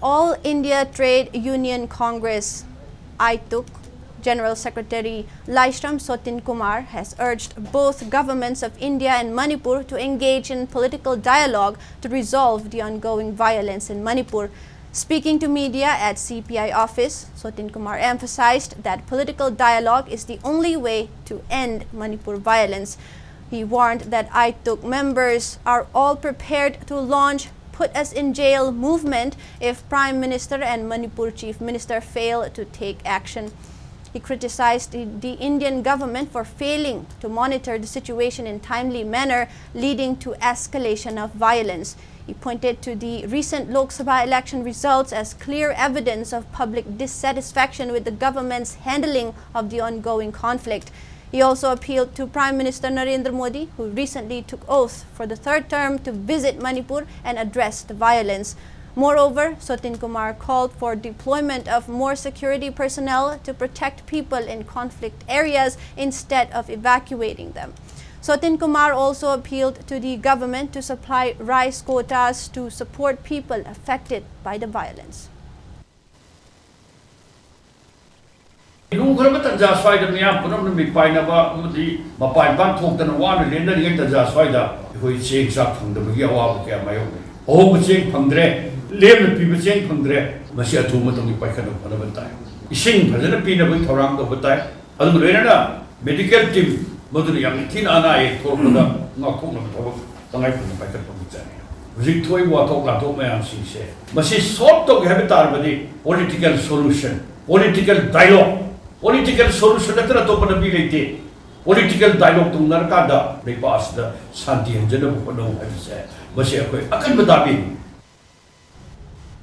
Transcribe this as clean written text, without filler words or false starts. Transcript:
All India Trade Union Congress Aituc General Secretary Laishram Sotin Kumar has urged both governments of India and Manipur to engage in political dialogue to resolve the ongoing violence in Manipur. Speaking to media at CPI office, Sotin Kumar emphasized that political dialogue is the only way to end Manipur violence. He warned that Aituc members are all prepared to launch "Put Us in Jail" movement if Prime Minister and Manipur Chief Minister fail to take action. He criticized the Indian government for failing to monitor the situation in timely manner, leading to escalation of violence. He pointed to the recent Lok Sabha election results as clear evidence of public dissatisfaction with the government's handling of the ongoing conflict. He also appealed to Prime Minister Narendra Modi, who recently took oath for the third term, to visit Manipur and address the violence. Moreover, Sotin Kumar called for deployment of more security personnel to protect people in conflict areas instead of evacuating them. Sotin Kumar also appealed to the government to supply rice quotas to support people affected by the violence. Lem people change from there, Masia to Motomi Pakan of Panabatai. Sing President Pina with Torang of Batai, Alurena, medical team, Motoriam, Tina and I told them not come of the life of the Pakan of Batai. Victory Watokla Tome and she said, Masi sort of habitat with the political solution, political dialogue, political solution that are openability, political dialogue to Narkada, they passed the Santi and General Pano, have said, Masia, I can't be